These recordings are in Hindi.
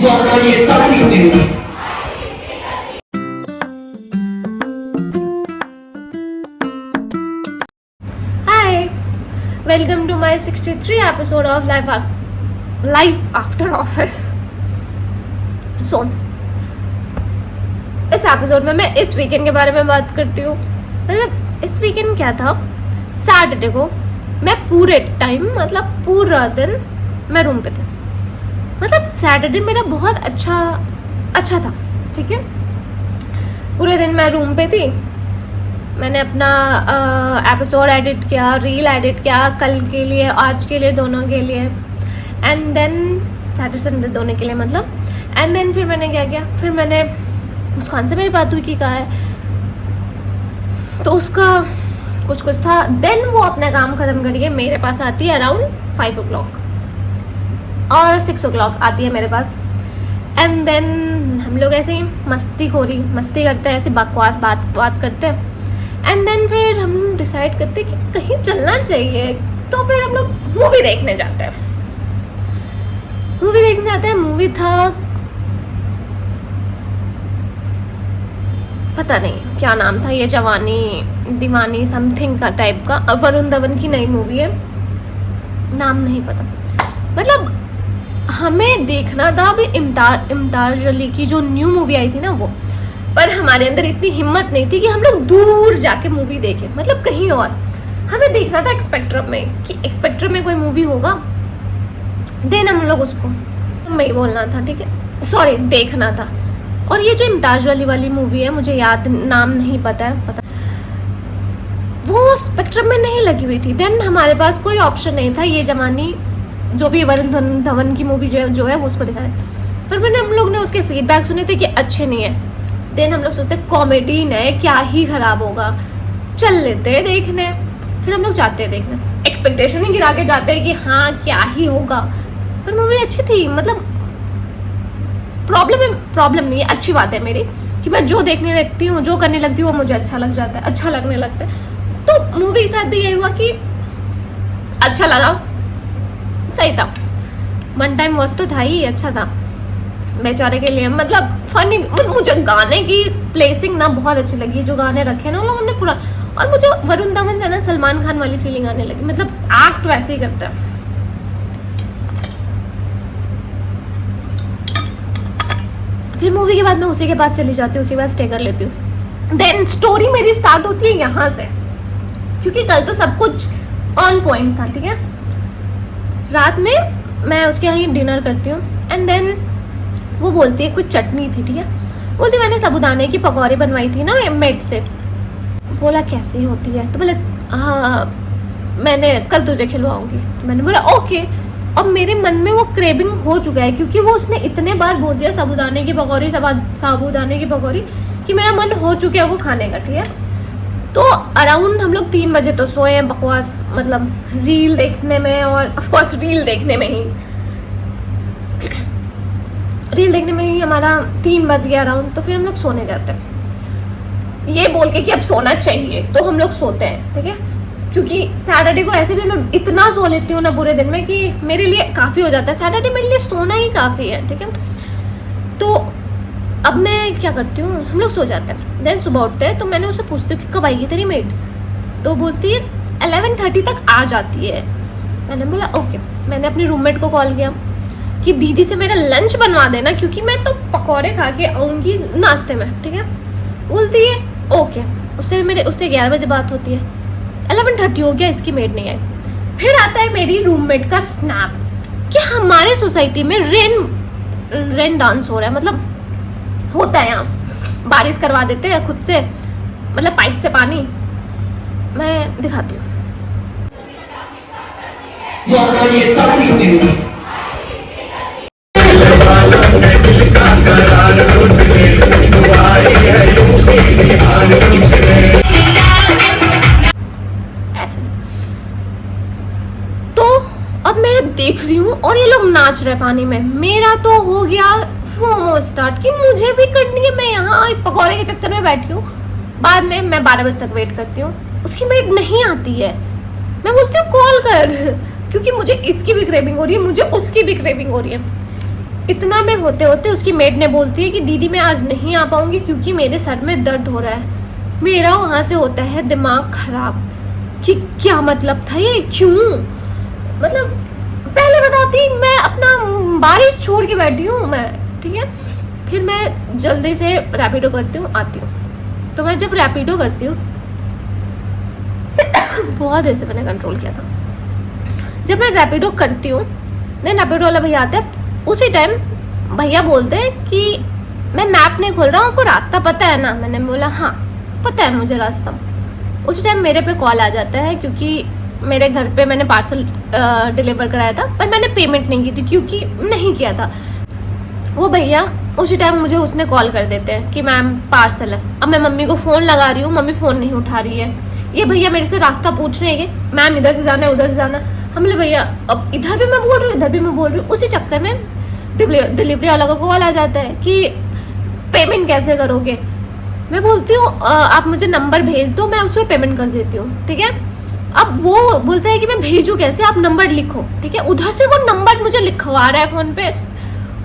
वरना ये सारी तेरी। Hi, welcome to my 63 episode of Life After Office. So, इस एपिसोड में मैं इस वीकेंड के बारे में बात करती हूँ। मतलब इस वीकेंड क्या था, सैटरडे को मैं पूरे टाइम मतलब पूरा दिन मैं रूम पे थी। मतलब सैटरडे मेरा बहुत अच्छा था, ठीक है। पूरे दिन मैं रूम पे थी। मैंने अपना एपिसोड एडिट किया, रील एडिट किया, कल के लिए आज के लिए दोनों के लिए, एंड देन सैटरडे संडे दोनों के लिए मतलब। एंड देन फिर मैंने क्या किया, फिर मैंने मुस्कान से मेरी बात हुई कि कहा है, तो उसका कुछ था। देन वो अपना काम ख़त्म करके मेरे पास आती है अराउंड 5 o'clock और 6 o'clock आती है मेरे पास। एंड देन हम लोग ऐसे ही मस्ती करते हैं, ऐसे बकवास बात करते हैं। एंड देन फिर हम डिसाइड करते हैं कि कहीं चलना चाहिए, तो फिर हम लोग मूवी देखने जाते हैं। मूवी था, पता नहीं क्या नाम था, ये जवानी दीवानी समथिंग का टाइप का, वरुण धवन की नई मूवी है, नाम नहीं पता। मतलब हमें देखना था अभी इम्ताज अली की जो न्यू मूवी आई थी ना वो, पर हमारे अंदर इतनी हिम्मत नहीं थी कि हम लोग दूर जाके मूवी देखें, मतलब कहीं और। हमें देखना था एक्सपेक्ट्रम में, कि एक्सपेक्ट्रम में कोई मूवी होगा, देन हम लोग उसको मैं ही बोलना था, ठीक है, सॉरी देखना था। और ये जो इम्ताज अली वाली मूवी है, मुझे याद नाम नहीं पता है, वो स्पेक्ट्रम में नहीं लगी हुई थी। देन हमारे पास कोई ऑप्शन नहीं था, ये जवानी जो भी वरुण धवन की मूवी जो है वो उसको दिखाए। पर मैंने हम लोग ने उसके फीडबैक सुने थे कि अच्छे नहीं है। देन हम लोग सोचते कॉमेडी है, क्या ही खराब होगा, चल लेते हैं देखने। फिर हम लोग जाते हैं देखने, एक्सपेक्टेशन ही गिरा के जाते हैं कि हाँ क्या ही होगा। पर मूवी अच्छी थी, मतलब प्रॉब्लम नहीं है, अच्छी बात है मेरी कि मैं जो देखने लगती हूँ, जो करने लगती हूँ वो मुझे अच्छा लग जाता है, अच्छा लगने लगता है। तो मूवी के साथ भी यही हुआ कि अच्छा लगा, सही था, वन टाइम वॉच तो था ही, अच्छा था बेचारे के लिए। मतलब फनी, मुझे गाने की प्लेसिंग ना बहुत अच्छी लगी, जो गाने रखे ना उन लोगों ने पूरा। और मुझे वरुण धवन से ना सलमान खान वाली फीलिंग आने लगी, मतलब एक्ट वैसे ही करता है। फिर मूवी के बाद मैं उसी के पास चली जाती हूँ, उसी के पास स्टे कर लेती हूँ। देन स्टोरी मेरी स्टार्ट होती है यहाँ से, क्योंकि कल तो सब कुछ ऑन पॉइंट था, ठीक है। रात में मैं उसके यहाँ डिनर करती हूँ, एंड देन वो बोलती है कुछ चटनी थी, ठीक है, बोलती मैंने साबूदाने की पकौड़ी बनवाई थी ना मेड से। बोला कैसी होती है, तो बोले हाँ मैंने कल तुझे खिलवाऊंगी। तो मैंने बोला ओके। अब मेरे मन में वो क्रेविंग हो चुका है, क्योंकि वो उसने इतने बार बोल दिया साबूदाने की पकौड़ी कि मेरा मन हो चुका है वो खाने का, ठीक है। तो अराउंड हम लोग 3 बजे तो सोए हैं, बकवास मतलब रील देखने में, और ऑफकोर्स रील देखने में ही हमारा 3 बज गया अराउंड। तो फिर हम लोग सोने जाते हैं, ये बोल के कि अब सोना चाहिए, तो हम लोग सोते हैं, ठीक है। क्योंकि सैटरडे को ऐसे भी मैं इतना सो लेती हूँ ना पूरे दिन में, कि मेरे लिए काफ़ी हो जाता है, सैटरडे मेरे लिए सोना ही काफ़ी है, ठीक है। तो अब मैं क्या करती हूँ, हम लोग सो जाते हैं, देन सुबह उठते हैं, तो मैंने उससे पूछती हूँ कि कब आएगी तेरी मेड, तो बोलती है 11:30 तक आ जाती है। मैंने बोला ओके। मैंने अपनी रूममेट को कॉल किया कि दीदी से मेरा लंच बनवा देना, क्योंकि मैं तो पकौड़े खा के आऊँगी नाश्ते में, ठीक है। बोलती है ओके। उससे 11 बजे बात होती है, 11:30 हो गया, इसकी मेड नहीं आई। फिर आता है मेरी रूममेट का स्नैप कि हमारे सोसाइटी में रेन डांस हो रहा है, मतलब होता है यहाँ, बारिश करवा देते हैं खुद से, मतलब पाइप से पानी। मैं दिखाती हूँ, वरना ये सारी तेरी। ऐसे। तो अब मैं देख रही हूँ और ये लोग नाच रहे पानी में, मेरा तो हो गया फोमो स्टार्ट कि मुझे भी करनी है। मैं यहाँ पकौड़े के चक्कर में बैठी हूँ। बाद में मैं 12 बजे तक वेट करती हूँ, उसकी मेड नहीं आती है। मैं बोलती हूँ कॉल कर, क्योंकि मुझे इसकी भी क्रेविंग हो रही है, मुझे उसकी भी क्रेविंग हो रही है। इतना में होते होते उसकी मेड ने बोलती है कि दीदी मैं आज नहीं आ पाऊंगी क्योंकि मेरे सर में दर्द हो रहा है। मेरा वहाँ से होता है दिमाग खराब कि क्या मतलब था ये, क्यों, मतलब पहले बताती मैं अपना बारिश छोड़ के बैठी हूँ मैं, ठीक है। फिर मैं जल्दी से रैपिडो करती हूँ, आती हूँ। तो मैं जब रैपिडो करती हूँ बहुत देर से मैंने कंट्रोल किया था। जब मैं रैपिडो करती हूँ देन रैपिडो वाला भैया आते हैं, उसी टाइम भैया बोलते हैं कि मैं मैप नहीं खोल रहा हूँ, आपको रास्ता पता है ना। मैंने बोला हाँ पता है मुझे रास्ता। उस टाइम मेरे पे कॉल आ जाता है क्योंकि मेरे घर पे मैंने पार्सल डिलीवर कराया था, पर मैंने पेमेंट नहीं की थी क्योंकि नहीं किया था। वो भैया उसी टाइम मुझे उसने कॉल कर देते हैं कि मैम पार्सल है। अब मैं मम्मी को फ़ोन लगा रही हूँ, मम्मी फ़ोन नहीं उठा रही है। ये भैया मेरे से रास्ता पूछ रहे हैं, मैम इधर से जाना है उधर से जाना। हम बोले भैया अब इधर भी मैं बोल रही हूँ इधर भी मैं बोल रही हूँ। उसी चक्कर में डिलीवरी वाला का कॉल आ जाता है कि पेमेंट कैसे करोगे। मैं बोलती हूँ आप मुझे नंबर भेज दो, मैं उस पर पेमेंट कर देती हूँ, ठीक है। अब वो बोलता है कि मैं भेजूँ कैसे, आप नंबर लिखो, ठीक है। उधर से वो नंबर मुझे लिखवा रहा है फ़ोन पे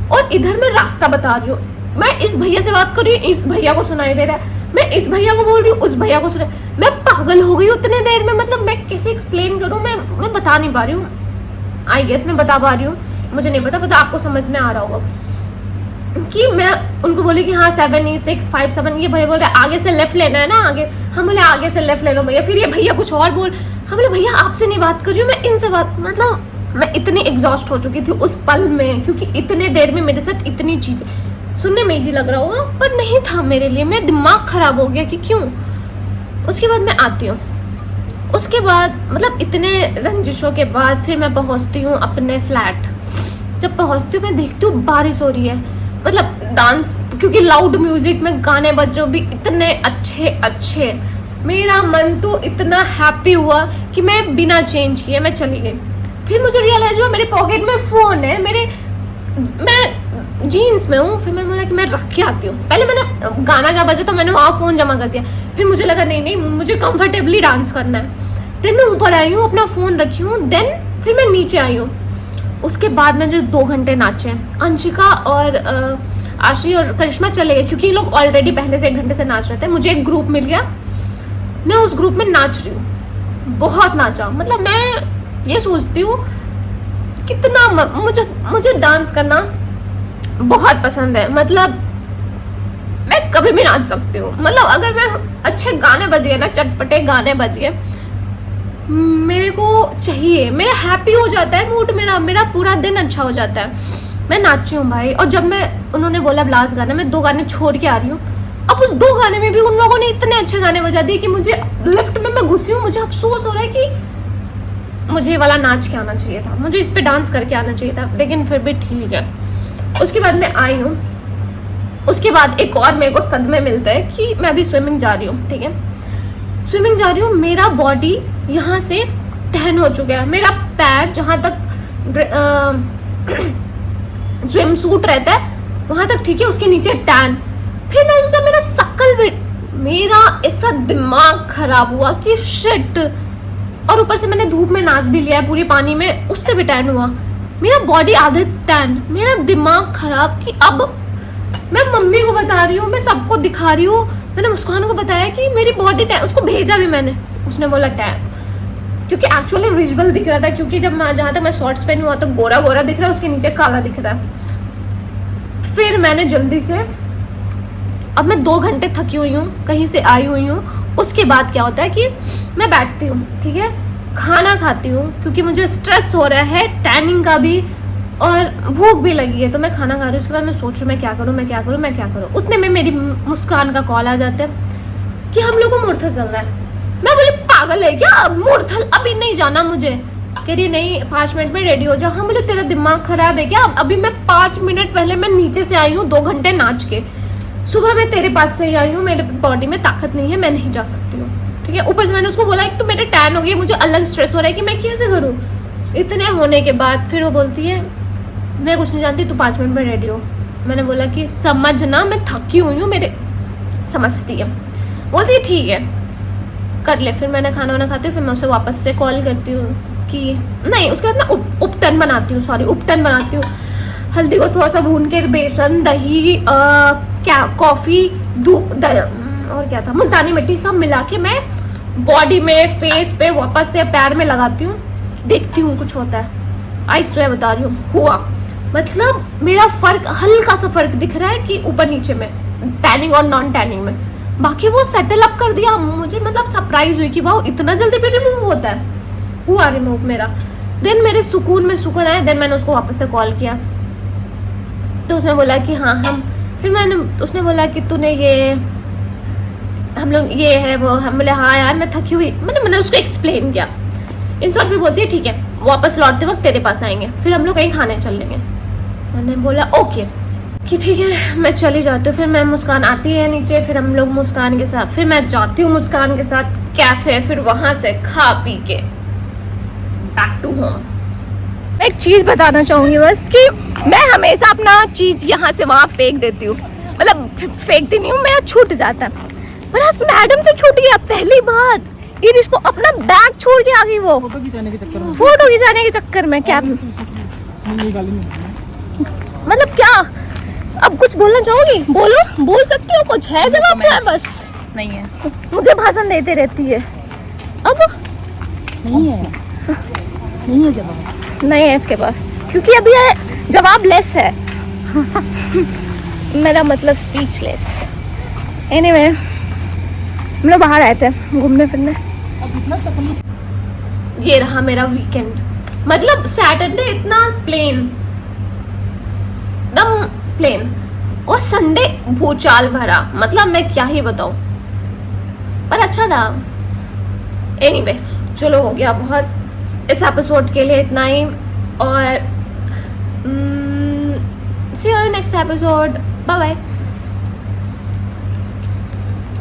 और इधर मैं रास्ता बता रही हूँ। मैं इस भैया से बात कर रही हूँ, इस भैया को सुनाई दे रहा है, मैं इस भैया को बोल रही हूँ, उस भैया को सुना। मैं पागल हो गई उतने देर में, मतलब मैं कैसे एक्सप्लेन करूँ, मैं बता नहीं पा रही हूँ। आई गेस मैं बता पा रही हूँ, मुझे नहीं पता आपको समझ में आ रहा होगा कि मैं उनको बोली कि हाँ 7E657। ये भैया बोल रहे आगे से लेफ्ट लेना है ना आगे। हम बोले आगे से लेफ्ट ले लो भैया। फिर ये भैया कुछ और बोल, हम बोले भैया आपसे नहीं बात कर रही हूँ मैं, इनसे बात। मतलब मैं इतनी एग्जॉस्ट हो चुकी थी उस पल में, क्योंकि इतने देर में मेरे साथ इतनी चीज़ें। सुनने में इजी लग रहा होगा पर नहीं था मेरे लिए, मेरा दिमाग खराब हो गया कि क्यों। उसके बाद मैं आती हूँ, उसके बाद मतलब इतने रंजिशों के बाद फिर मैं पहुँचती हूँ अपने फ्लैट। जब पहुँचती हूँ मैं देखती हूँ बारिश हो रही है, मतलब डांस, क्योंकि लाउड म्यूजिक में गाने बज रहे हो भी इतने अच्छे अच्छे। मेरा मन तो इतना हैप्पी हुआ कि मैं बिना चेंज किए मैं चली गई। फिर मुझे रियलाइज हुआ मेरे पॉकेट में फ़ोन है, मैं जीन्स में हूँ। फिर मैंने बोला कि मैं रख के आती हूँ। पहले मैंने गाना क्या बजा तो मैंने वहाँ फ़ोन जमा कर दिया। फिर मुझे लगा नहीं मुझे कंफर्टेबली डांस करना है। देन मैं ऊपर आई हूँ, अपना फ़ोन रखी हूँ। देन फिर मैं नीचे आई हूँ। उसके बाद मैं जो 2 घंटे नाचे, अंशिका और आशी और करिश्मा चले गए क्योंकि ये लोग ऑलरेडी पहले से 1 घंटे से नाच रहे थे। मुझे एक ग्रुप मिल गया, मैं उस ग्रुप में नाच रही हूँ, बहुत नाचा। मतलब मैं ये सोचती हूँ कितना मुझे डांस करना बहुत पसंद है। मतलब मैं कभी भी नाच सकती हूँ। मतलब अगर मैं अच्छे गाने बज गए ना, चटपटे गाने बज गए, मेरे को चाहिए, मेरा हैप्पी हो जाता है मूड, मेरा पूरा दिन अच्छा हो जाता है। मैं नाची हूँ भाई। और जब मैं उन्होंने बोला लास्ट गाना, मैं 2 गाने छोड़ के आ रही हूँ। अब उस 2 गाने में भी उन लोगों ने इतने अच्छे गाने बजा दिए कि मुझे लिफ्ट में मैं घुसी हूँ, मुझे अफसोस हो रहा है कि मुझे ये वाला नाच के आना चाहिए था, मुझे इस पे डांस करके आना चाहिए था। लेकिन फिर भी ठीक है। उसके बाद मैं आई हूँ। उसके बाद एक और मेरे को सदमे मिलता है कि मैं अभी स्विमिंग जा रही हूँ, ठीक है। स्विमिंग जा रही हूँ, मेरा बॉडी यहाँ से टैन हो चुका है। मेरा पैर जहाँ तक स्विम सूट रहता है वहाँ तक ठीक है, उसके नीचे टैन। फिर मैं सोचा मेरा शक्ल भी, मेरा ऐसा दिमाग खराब हुआ कि शिट। और ऊपर से मैंने धूप में नाच भी लिया है पूरी पानी में, उससे भी टैन हुआ। मेरा बॉडी आधे टैन, मेरा दिमाग खराब कि अब मैं मम्मी को बता रही हूँ, मैं सबको दिखा रही हूँ। मैंने मुस्कान को बताया कि मेरी बॉडी टैन, उसको भेजा भी मैंने, उसने बोला टैन, क्योंकि एक्चुअली विजुअल दिख रहा था। क्योंकि जब मैं जहाँ तक मैं शॉर्ट्स पहनी हुआ तो गोरा गोरा दिख रहा है, उसके नीचे काला दिख रहा है। फिर मैंने जल्दी से, अब मैं 2 घंटे थकी हुई हूँ, कहीं से आई हुई हूँ। उसके बाद क्या होता है कि मैं बैठती हूँ, ठीक है, खाना खाती हूँ क्योंकि मुझे स्ट्रेस हो रहा है टैनिंग का भी और भूख भी लगी है। तो मैं खाना खा रही हूँ। उसके बाद मैं सोच रही हूँ मैं क्या करूँ। उतने में मेरी मुस्कान का कॉल आ जाता है कि हम लोग को मूर्थल चलना है। मैं बोली पागल है क्या, मूर्थल अभी नहीं जाना मुझे। कह रही नहीं 5 मिनट में रेडी हो जाओ। हम बोले तेरा दिमाग खराब है क्या, अभी मैं 5 मिनट पहले मैं नीचे से आई हूँ 2 घंटे नाच के। सुबह मैं तेरे पास से ही आई हूँ, मेरे बॉडी में ताकत नहीं है, मैं नहीं जा सकती हूँ, ठीक है। ऊपर से मैंने उसको बोला कि तो मेरे टैन हो गई, मुझे अलग स्ट्रेस हो रहा है कि मैं कैसे करूँ। इतने होने के बाद फिर वो बोलती है मैं कुछ नहीं जानती, तू 5 मिनट में रेडी हो। मैंने बोला कि समझना मैं थकी हुई हूँ, मेरे समझती है। बोलती है ठीक है कर ले। फिर मैंने खाना वाना खाती हूँ, फिर मैं उसे वापस से कॉल करती हूँ कि नहीं। उसके बाद मैं उपटन बनाती हूँ, हल्दी को थोड़ा सा भून के बेसन, दही, क्या कॉफ़ी, दूध और क्या था, मुल्तानी मिट्टी, सब मिला के मैं बॉडी में, फेस पे, वापस से पैर में लगाती हूँ, देखती हूँ कुछ होता है। आई स्वेयर बता रही हूँ, हुआ। मतलब मेरा फर्क, हल्का सा फर्क दिख रहा है कि ऊपर नीचे में, टैनिंग और नॉन टैनिंग में। बाकी वो सेटल अप कर दिया मुझे, मतलब सरप्राइज हुई कि वाह इतना जल्दी भी रिमूव होता है। हुआ रिमूव मेरा। देन मेरे सुकून में सुकून आया। देन मैंने उसको वापस से कॉल किया, तो उसने बोला कि हाँ हम, फिर उसने बोला कि तूने ये, हम लोग ये है वो, हम बोले हाँ यार मैं थकी हुई, मैंने उसको एक्सप्लेन किया। इन शॉर्ट फिर बोलती है ठीक है, वापस लौटते वक्त तेरे पास आएंगे, फिर हम लोग कहीं खाने चल लेंगे। मैंने बोला ओके कि ठीक है, मैं चली जाती हूँ। फिर मैं, मुस्कान आती है नीचे, फिर हम लोग मुस्कान के साथ, फिर मैं जाती हूँ मुस्कान के साथ कैफे, फिर वहाँ से खा पी के बैक टू होम। मैं एक चीज़ बताना चाहूँगी बस कि मैं हमेशा अपना चीज़ यहाँ से वहाँ फेंक देती हूँ, मतलब फेंकती नहीं हूँ, मेरा छूट जाता है। पर आज मैडम से छूट गया पहली बार। ये इसको अपना बैग छोड़ के आ गई वो, फोटो खिंचाने के चक्कर में। क्या मतलब क्या, अब कुछ बोलना चाहोगी? बोलो, बोल सकती हो, कुछ है जवाब? है बस नहीं है, मुझे भाषण देते रहती है। अब नहीं है जवाब, नहीं है इसके पास, क्योंकि अभी ये जवाब लेस है। मेरा मतलब स्पीचलेस। एनीवे, हम लोग बाहर आए थे घूमने फिरने। ये रहा मेरा वीकेंड, मतलब सैटरडे इतना प्लेन, एकदम प्लेन, और संडे भूचाल भरा, मतलब मैं क्या ही बताऊं, पर अच्छा था। एनीवे, चलो हो गया बहुत इस एपिसोड के लिए, इतना ही। और see you next episode, bye bye.